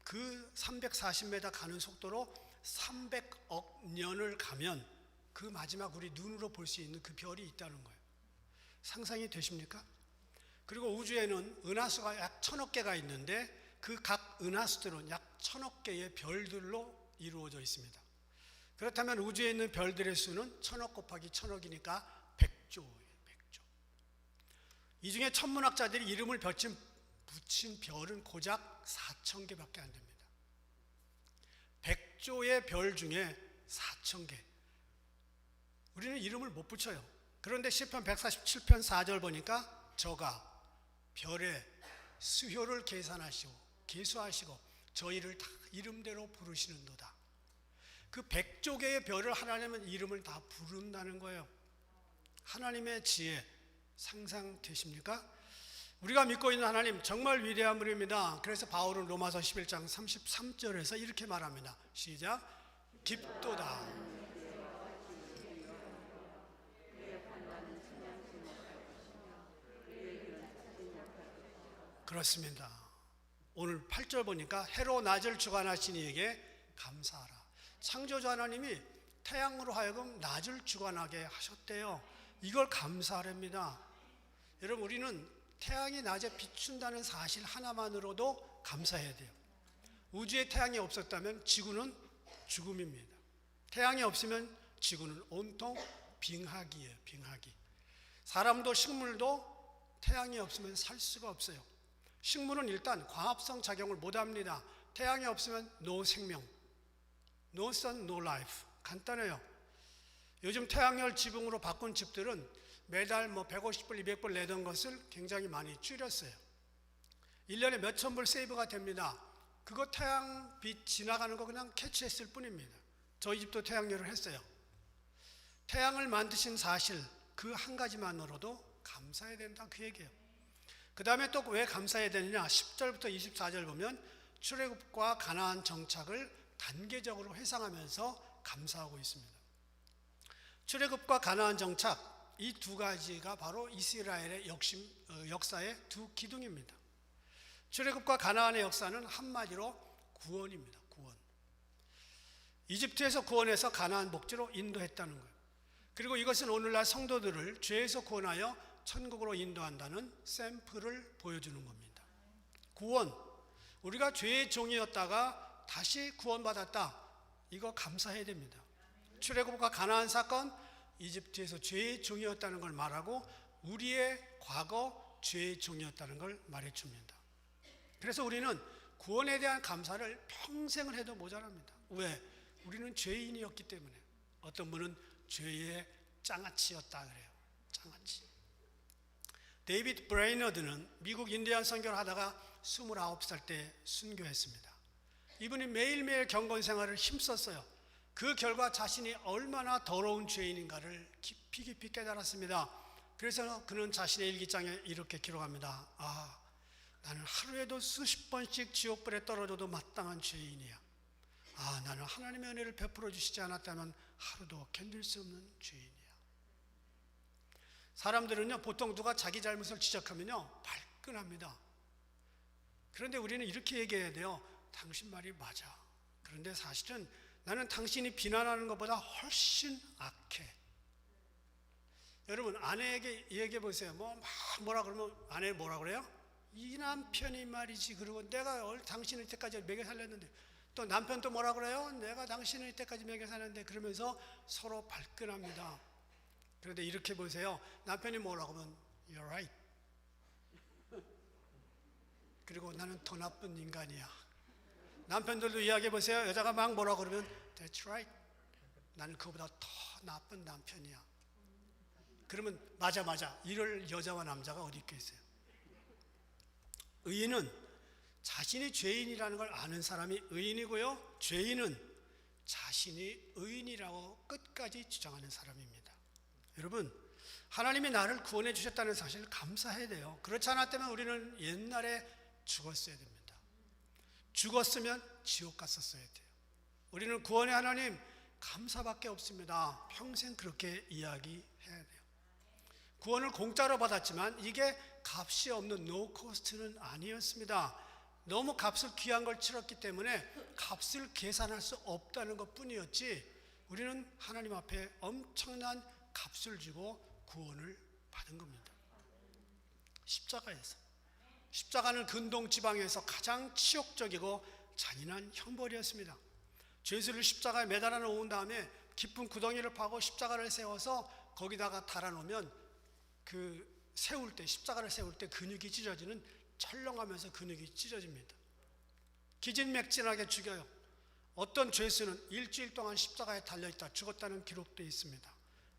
그 340m 가는 속도로 300억 년을 가면 그 마지막 우리 눈으로 볼 수 있는 그 별이 있다는 거예요. 상상이 되십니까? 그리고 우주에는 은하수가 약 1000억 개가 있는데 그 각 은하수들은 약 1000억 개의 별들로 이루어져 있습니다. 그렇다면 우주에 있는 별들의 수는 1000억 곱하기 1000억이니까 100조예요. 100조. 이 중에 천문학자들이 이름을 붙인 별은 고작 4000개밖에 안 됩니다. 100조의 별 중에 4000개. 우리는 이름을 못 붙여요. 그런데 시편 147편 4절 보니까 저가 별의 수효를 계수하시고 저희를 다 이름대로 부르시는도다. 그 100조 개의 별을 하나님은 이름을 다 부른다는 거예요. 하나님의 지혜 상상되십니까? 우리가 믿고 있는 하나님 정말 위대한 분입니다. 그래서 바울은 로마서 11장 33절에서 이렇게 말합니다. 시작. 깊도다. 그렇습니다. 오늘 8절 보니까 해로 낮을 주관하신 이에게 감사하라. 창조주 하나님이 태양으로 하여금 낮을 주관하게 하셨대요. 이걸 감사하랍니다. 여러분 우리는 태양이 낮에 비춘다는 사실 하나만으로도 감사해야 돼요. 우주에 태양이 없었다면 지구는 죽음입니다. 태양이 없으면 지구는 온통 빙하기예요. 빙하기. 사람도 식물도 태양이 없으면 살 수가 없어요. 식물은 일단 광합성 작용을 못합니다. 태양이 없으면 no 생명, no sun, no life. 간단해요. 요즘 태양열 지붕으로 바꾼 집들은 매달 150불, 200불 내던 것을 굉장히 많이 줄였어요. 1년에 몇천 불 세이브가 됩니다. 그거 태양빛 지나가는 거 그냥 캐치했을 뿐입니다. 저희 집도 태양열을 했어요. 태양을 만드신 사실 그 한 가지만으로도 감사해야 된다, 그 얘기예요. 그 다음에 또 왜 감사해야 되느냐, 10절부터 24절 보면 출애굽과 가나안 정착을 단계적으로 회상하면서 감사하고 있습니다. 출애굽과 가나안 정착, 이 두 가지가 바로 이스라엘의 역사의 두 기둥입니다. 출애굽과 가나안의 역사는 한마디로 구원입니다. 구원. 이집트에서 구원해서 가나안 복지로 인도했다는 거예요. 그리고 이것은 오늘날 성도들을 죄에서 구원하여 천국으로 인도한다는 샘플을 보여주는 겁니다. 구원. 우리가 죄의 종이었다가 다시 구원받았다. 이거 감사해야 됩니다. 출애굽과 가나안 사건, 이집트에서 죄의 종이었다는 걸 말하고 우리의 과거 죄의 종이었다는 걸 말해줍니다. 그래서 우리는 구원에 대한 감사를 평생을 해도 모자랍니다. 왜? 우리는 죄인이었기 때문에. 어떤 분은 죄의 장아찌였다 그래요. 장아찌. 데이비드 브레이너드는 미국 인디안 선교를 하다가 29살 때 순교했습니다. 이분이 매일매일 경건 생활을 힘썼어요. 그 결과 자신이 얼마나 더러운 죄인인가를 깊이 깨달았습니다. 그래서 그는 자신의 일기장에 이렇게 기록합니다. 아, 나는 하루에도 수십 번씩 지옥불에 떨어져도 마땅한 죄인이야. 아, 나는 하나님의 은혜를 베풀어 주시지 않았다면 하루도 견딜 수 없는 죄인이야. 사람들은요, 보통 누가 자기 잘못을 지적하면요, 발끈합니다. 그런데 우리는 이렇게 얘기해야 돼요. 당신 말이 맞아. 그런데 사실은 나는 당신이 비난하는 것보다 훨씬 악해. 여러분, 아내에게 얘기해 보세요. 뭐라 그러면 아내 뭐라 그래요? 이 남편이 말이지. 그리고 내가 당신을 이때까지 먹여 살렸는데. 또 남편도 뭐라 그래요? 내가 당신을 이때까지 먹여 살렸는데. 그러면서 서로 발끈합니다. 그런데 이렇게 보세요. 남편이 뭐라고 하면 You're right. 그리고 나는 더 나쁜 인간이야. 남편들도 이야기해 보세요. 여자가 막 뭐라 그러면 That's right. 나는 그보다 더 나쁜 남편이야. 그러면 맞아. 이럴 여자와 남자가 어디 있겠어요? 의인은 자신이 죄인이라는 걸 아는 사람이 의인이고요. 죄인은 자신이 의인이라고 끝까지 주장하는 사람입니다. 여러분, 하나님이 나를 구원해 주셨다는 사실을 감사해야 돼요. 그렇지 않았다면 우리는 옛날에 죽었어야 됩니다. 죽었으면 지옥 갔었어야 돼요. 우리는 구원의 하나님 감사밖에 없습니다. 평생 그렇게 이야기해야 돼요. 구원을 공짜로 받았지만 이게 값이 없는 노코스트는 아니었습니다. 너무 값을 귀한 걸 치렀기 때문에 값을 계산할 수 없다는 것 뿐이었지, 우리는 하나님 앞에 엄청난 값을 주고 구원을 받은 겁니다. 십자가에서. 십자가는 근동 지방에서 가장 치욕적이고 잔인한 형벌이었습니다. 죄수를 십자가에 매달아 놓은 다음에 깊은 구덩이를 파고 십자가를 세워서 거기다가 달아놓으면 십자가를 세울 때 근육이 찢어지는, 철렁하면서 근육이 찢어집니다. 기진맥진하게 죽여요. 어떤 죄수는 일주일 동안 십자가에 달려있다 죽었다는 기록도 있습니다.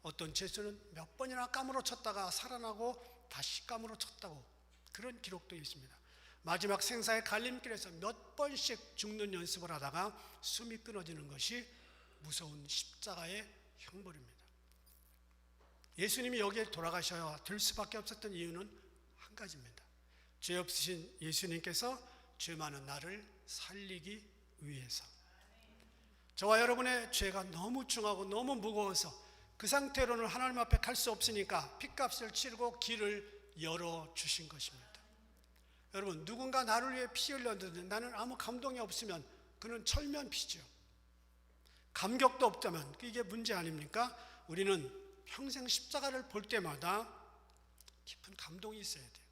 어떤 죄수는 몇 번이나 까무러쳤다가 살아나고 다시 까무러쳤다고, 그런 기록도 있습니다. 마지막 생사의 갈림길에서 몇 번씩 죽는 연습을 하다가 숨이 끊어지는 것이 무서운 십자가의 형벌입니다. 예수님이 여기에 돌아가셔야 될 수밖에 없었던 이유는 한 가지입니다. 죄 없으신 예수님께서 죄 많은 나를 살리기 위해서. 저와 여러분의 죄가 너무 중하고 너무 무거워서 그 상태로는 하나님 앞에 갈 수 없으니까 핏값을 치르고 길을 열어주신 것입니다. 여러분, 누군가 나를 위해 피 흘렸는데 나는 아무 감동이 없으면 그는 철면피죠. 감격도 없다면 이게 문제 아닙니까? 우리는 평생 십자가를 볼 때마다 깊은 감동이 있어야 돼요.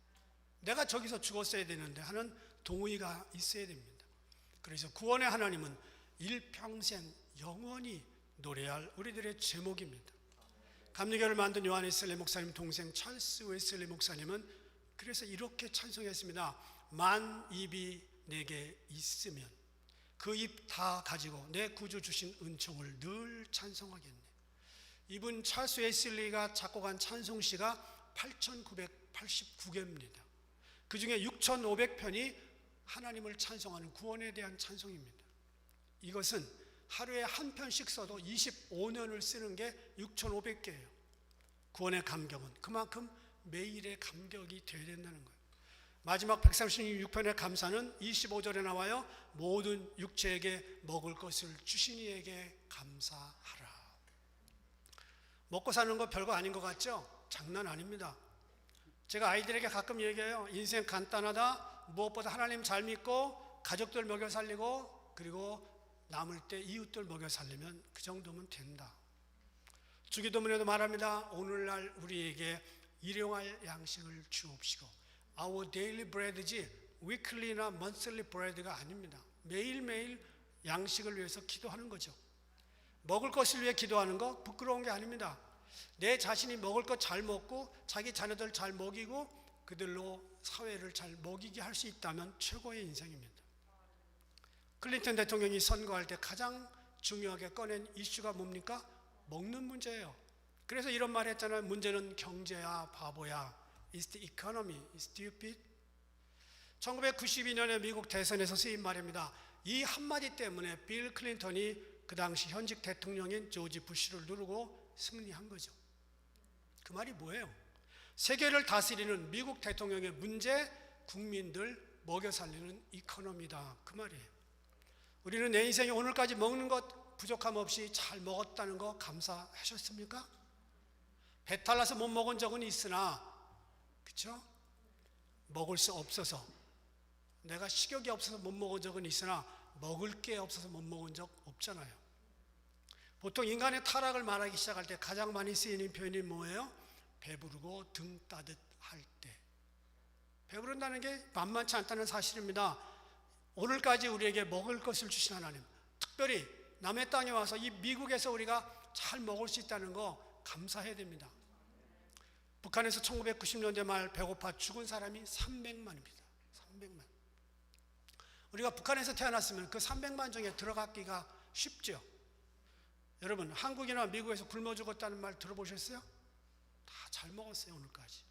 내가 저기서 죽었어야 되는데 하는 동의가 있어야 됩니다. 그래서 구원의 하나님은 일평생 영원히 노래할 우리들의 제목입니다. 감리교를 만든 요한 웨슬리 목사님 동생 찰스 웨슬리 목사님은 그래서 이렇게 찬송했습니다. 만 입이 내게 있으면 그 입 다 가지고 내 구주 주신 은총을 늘 찬송하겠네. 이분 찰스 웨슬리가 작곡한 찬송시가 8,989개입니다. 그 중에 6,500편이 하나님을 찬송하는 구원에 대한 찬송입니다. 이것은 하루에 한 편씩 써도 25년을 쓰는 게 6,500개예요. 구원의 감격은 그만큼 매일의 감격이 되어야 된다는 거예요. 마지막 136편의 감사는 25절에 나와요. 모든 육체에게 먹을 것을 주신 이에게 감사하라. 먹고 사는 거 별거 아닌 것 같죠? 장난 아닙니다. 제가 아이들에게 가끔 얘기해요. 인생 간단하다. 무엇보다 하나님 잘 믿고 가족들 먹여 살리고 그리고 남을 때 이웃들 먹여 살리면 그 정도면 된다. 주기도문에도 말합니다. 오늘날 우리에게 일용할 양식을 주옵시고, Our daily bread지 weekly나 monthly bread가 아닙니다. 매일매일 양식을 위해서 기도하는 거죠. 먹을 것을 위해 기도하는 거 부끄러운 게 아닙니다. 내 자신이 먹을 것 잘 먹고 자기 자녀들 잘 먹이고 그들로 사회를 잘 먹이게 할 수 있다면 최고의 인생입니다. 클린턴 대통령이 선거할 때 가장 중요하게 꺼낸 이슈가 뭡니까? 먹는 문제예요. 그래서 이런 말 했잖아요. 문제는 경제야, 바보야. It's the economy, it's stupid. 1992년에 미국 대선에서 쓰인 말입니다. 이 한마디 때문에 빌 클린턴이 그 당시 현직 대통령인 조지 부시를 누르고 승리한 거죠. 그 말이 뭐예요? 세계를 다스리는 미국 대통령의 문제, 국민들 먹여 살리는 이코노미다. 그 말이에요. 우리는 내 인생에 오늘까지 먹는 것 부족함 없이 잘 먹었다는 거 감사하셨습니까? 배탈 나서 못 먹은 적은 있으나, 그렇죠? 먹을 수 없어서, 내가 식욕이 없어서 못 먹은 적은 있으나 먹을 게 없어서 못 먹은 적 없잖아요. 보통 인간의 타락을 말하기 시작할 때 가장 많이 쓰이는 표현이 뭐예요? 배부르고 등 따뜻할 때. 배부른다는 게 만만치 않다는 사실입니다. 오늘까지 우리에게 먹을 것을 주신 하나님, 특별히 남의 땅에 와서 이 미국에서 우리가 잘 먹을 수 있다는 거 감사해야 됩니다. 북한에서 1990년대 말 배고파 죽은 사람이 300만입니다. 300만. 우리가 북한에서 태어났으면 그 300만 중에 들어가기가 쉽죠. 여러분, 한국이나 미국에서 굶어 죽었다는 말 들어보셨어요? 다 잘 먹었어요. 오늘까지.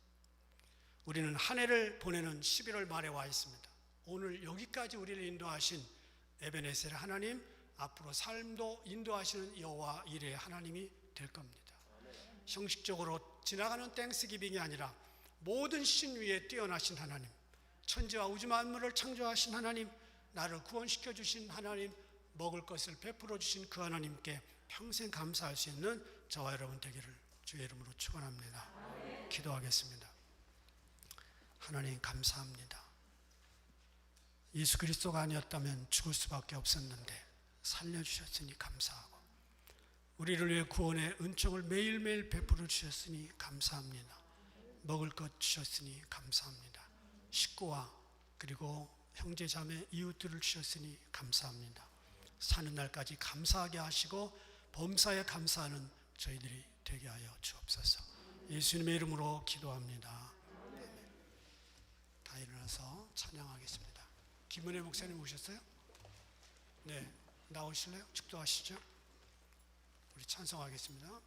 우리는 한 해를 보내는 11월 말에 와 있습니다. 오늘 여기까지 우리를 인도하신 에베네셀 하나님, 앞으로 삶도 인도하시는 여호와 이레 하나님이 될 겁니다. 형식적으로 지나가는 땡스기빙이 아니라 모든 신 위에 뛰어나신 하나님, 천지와 우주 만물을 창조하신 하나님, 나를 구원시켜 주신 하나님, 먹을 것을 베풀어 주신 그 하나님께 평생 감사할 수 있는 저와 여러분 되기를 주의 이름으로 축원합니다. 기도하겠습니다. 하나님 감사합니다. 예수 그리스도가 아니었다면 죽을 수밖에 없었는데 살려주셨으니 감사하고, 우리를 위해 구원의 은총을 매일매일 베풀어 주셨으니 감사합니다. 먹을 것 주셨으니 감사합니다. 식구와 그리고 형제 자매 이웃들을 주셨으니 감사합니다. 사는 날까지 감사하게 하시고 범사에 감사하는 저희들이 되게 하여 주옵소서. 예수님의 이름으로 기도합니다. 아멘. 다 일어나서 찬양하겠습니다. 김은혜 목사님 오셨어요? 네, 나오실래요? 축도하시죠. 우리 찬송하겠습니다.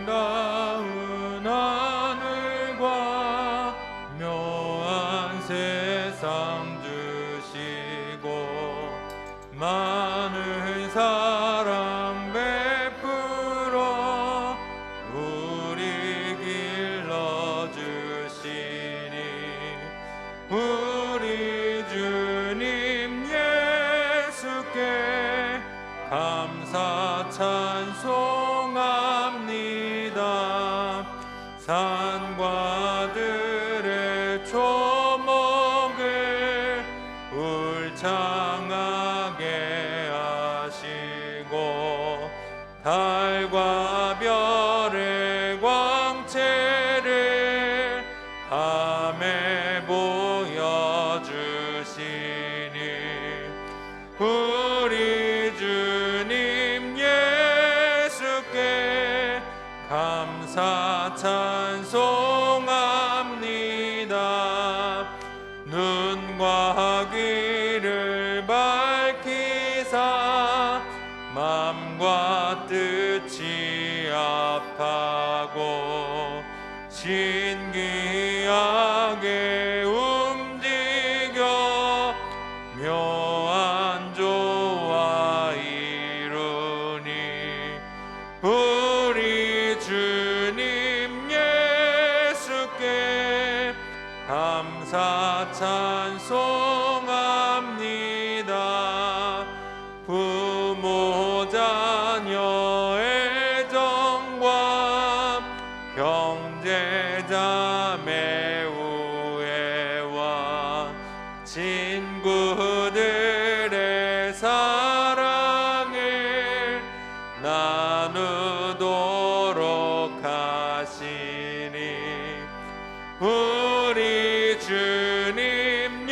아름다운 하늘과 묘한 세상 주시고 많은 사랑 베풀어 우리 길러주시니 우리 주님 예수께 감사 찬송합니다. 산과 들의 초목을 울창하게 하시고 달과 별의 광채를 밤에 보여주시니 우리 주님 예수께 감사 찬송합니다. 눈과 귀를 밝히사 맘과 뜻이 아파고 신기하게 감사 찬송합니다. 부모 자녀의 정과 형제 자매 우애와 친구들의 사랑을 나누도록 하시니 우리 주님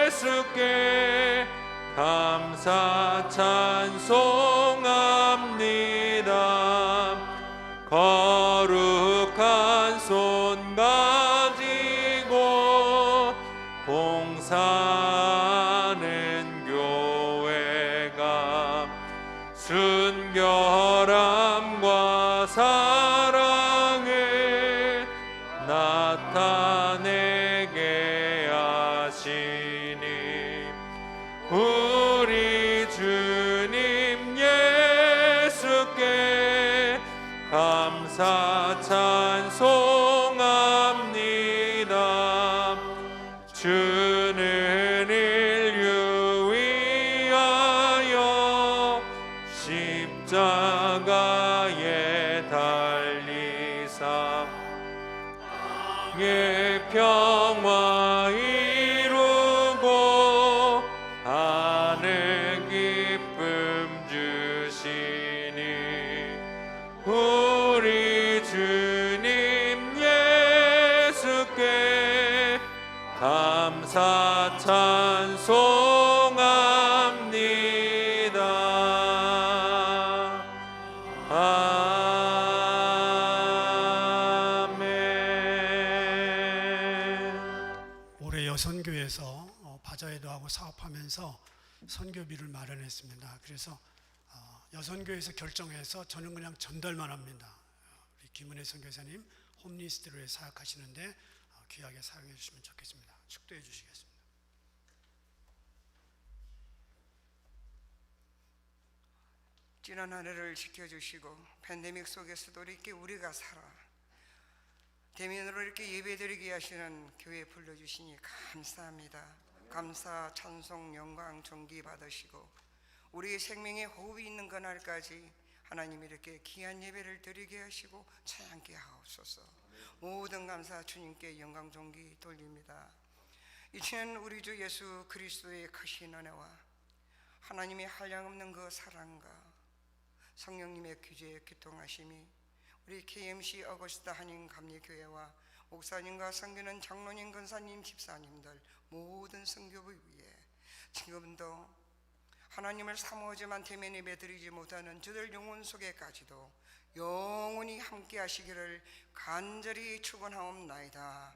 예수께 감사 찬송합니다. 거룩한 손 가지고 봉사하는 교회가 순결함과 사랑을 나타내게 하시니 우리 주님 예수께 감사 찬송합니다. 주는 인류 위하여 십자가에 달리사 땅의 평화 이루고 하늘 기쁨 주시니 우리 주님 예수께 감사 찬송합니다. 아멘. 올해 여선교에서 바자회도 하고 사업하면서 선교비를 마련했습니다. 그래서 여선교에서 결정해서 저는 그냥 전달만 합니다. 우리 김은혜 선교사님 홈리스트로 사역하시는데 귀하게 사용해 주시면 좋겠습니다. 축도해 주시겠습니다. 지난 한 해를 지켜주시고 팬데믹 속에서도 이렇게 우리가 살아 대면으로 이렇게 예배드리게 하시는 교회 불러주시니 감사합니다. 감사, 찬송, 영광, 존귀 받으시고 우리의 생명에 호흡이 있는 그날까지 하나님 이렇게 귀한 예배를 드리게 하시고 찬양케 하옵소서. 모든 감사 주님께 영광 존귀 돌립니다. 이제는 우리 주 예수 그리스도의 크신 은혜와 하나님의 한량없는 그 사랑과 성령님의 규제에 교통하심이 우리 KMC 어거스타 한인 감리교회와 목사님과 성교는 장로님, 권사님, 집사님들 모든 성교부 위에 지금도 하나님을 사모하지만 대면 예배드리지 못하는 저들 영혼 속에까지도 영원히 함께 하시기를 간절히 축원하옵나이다.